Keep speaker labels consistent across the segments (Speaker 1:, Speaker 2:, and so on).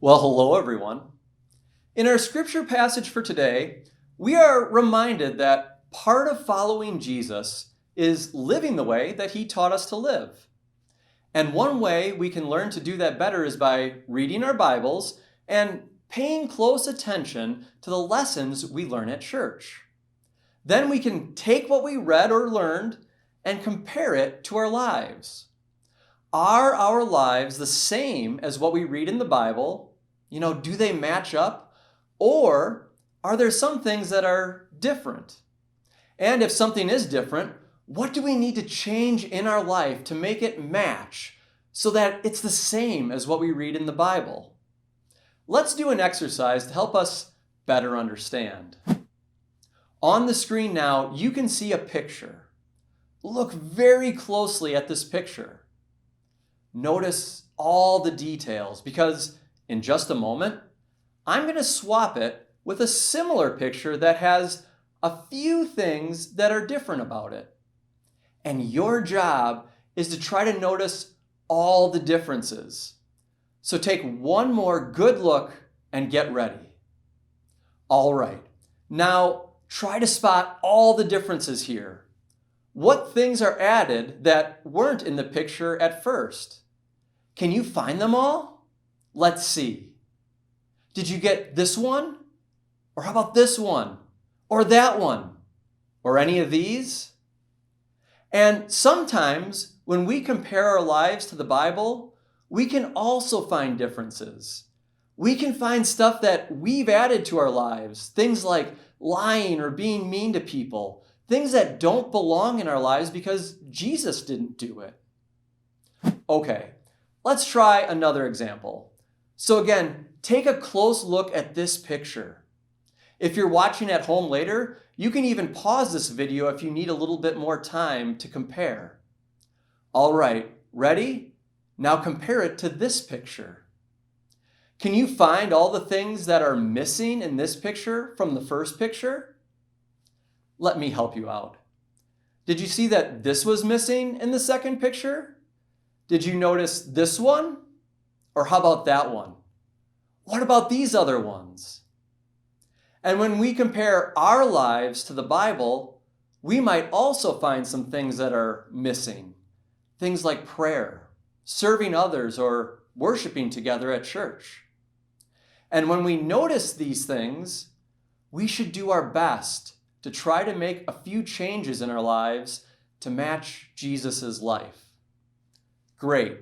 Speaker 1: Well, hello everyone. In our scripture passage for today, we are reminded that part of following Jesus is living the way that he taught us to live. And one way we can learn to do that better is by reading our Bibles and paying close attention to the lessons we learn at church. Then we can take what we read or learned and compare it to our lives. Are our lives the same as what we read in the Bible? Do they match up? Or are there some things that are different? And if something is different, what do we need to change in our life to make it match so that it's the same as what we read in the Bible? Let's do an exercise to help us better understand. On the screen now, you can see a picture. Look very closely at this picture. Notice all the details because in just a moment, I'm going to swap it with a similar picture that has a few things that are different about it. And your job is to try to notice all the differences. So take one more good look and get ready. All right, now try to spot all the differences here. What things are added that weren't in the picture at first? Can you find them all? Let's see. Did you get this one? Or how about this one? Or that one? Or any of these? And sometimes when we compare our lives to the Bible, we can also find differences. We can find stuff that we've added to our lives, things like lying or being mean to people, things that don't belong in our lives because Jesus didn't do it. Okay, let's try another example. So again, take a close look at this picture. If you're watching at home later, you can even pause this video if you need a little bit more time to compare. All right, ready? Now compare it to this picture. Can you find all the things that are missing in this picture from the first picture? Let me help you out. Did you see that this was missing in the second picture? Did you notice this one? Or how about that one? What about these other ones? And when we compare our lives to the Bible, we might also find some things that are missing. Things like prayer, serving others, or worshiping together at church. And when we notice these things, we should do our best to try to make a few changes in our lives to match Jesus' life. Great.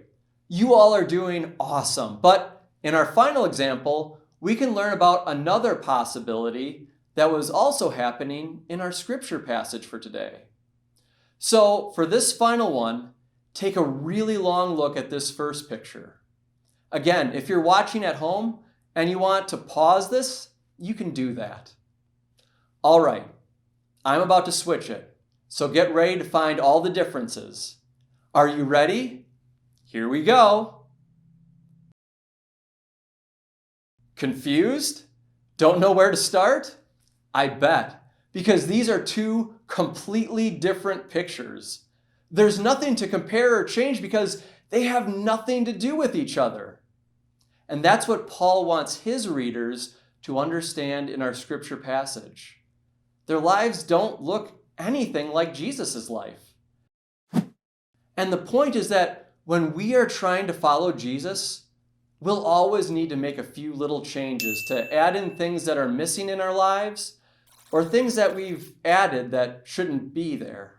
Speaker 1: You all are doing awesome. But in our final example, we can learn about another possibility that was also happening in our scripture passage for today. So for this final one, take a really long look at this first picture. Again, if you're watching at home and you want to pause this, you can do that. All right, I'm about to switch it. So get ready to find all the differences. Are you ready? Here we go. Confused? Don't know where to start? I bet, because these are two completely different pictures. There's nothing to compare or change because they have nothing to do with each other. And that's what Paul wants his readers to understand in our scripture passage. Their lives don't look anything like Jesus' life. And the point is that when we are trying to follow Jesus, we'll always need to make a few little changes to add in things that are missing in our lives or things that we've added that shouldn't be there.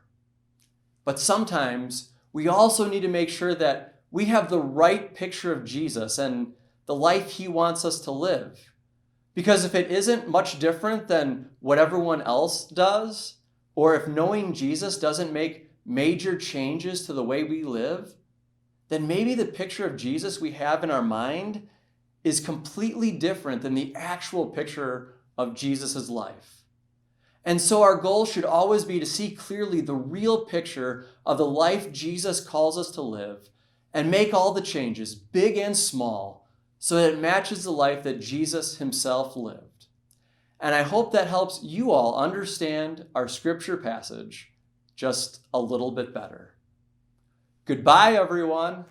Speaker 1: But sometimes we also need to make sure that we have the right picture of Jesus and the life he wants us to live. Because if it isn't much different than what everyone else does, or if knowing Jesus doesn't make major changes to the way we live, then maybe the picture of Jesus we have in our mind is completely different than the actual picture of Jesus' life. And so our goal should always be to see clearly the real picture of the life Jesus calls us to live and make all the changes, big and small, so that it matches the life that Jesus himself lived. And I hope that helps you all understand our scripture passage just a little bit better. Goodbye, everyone.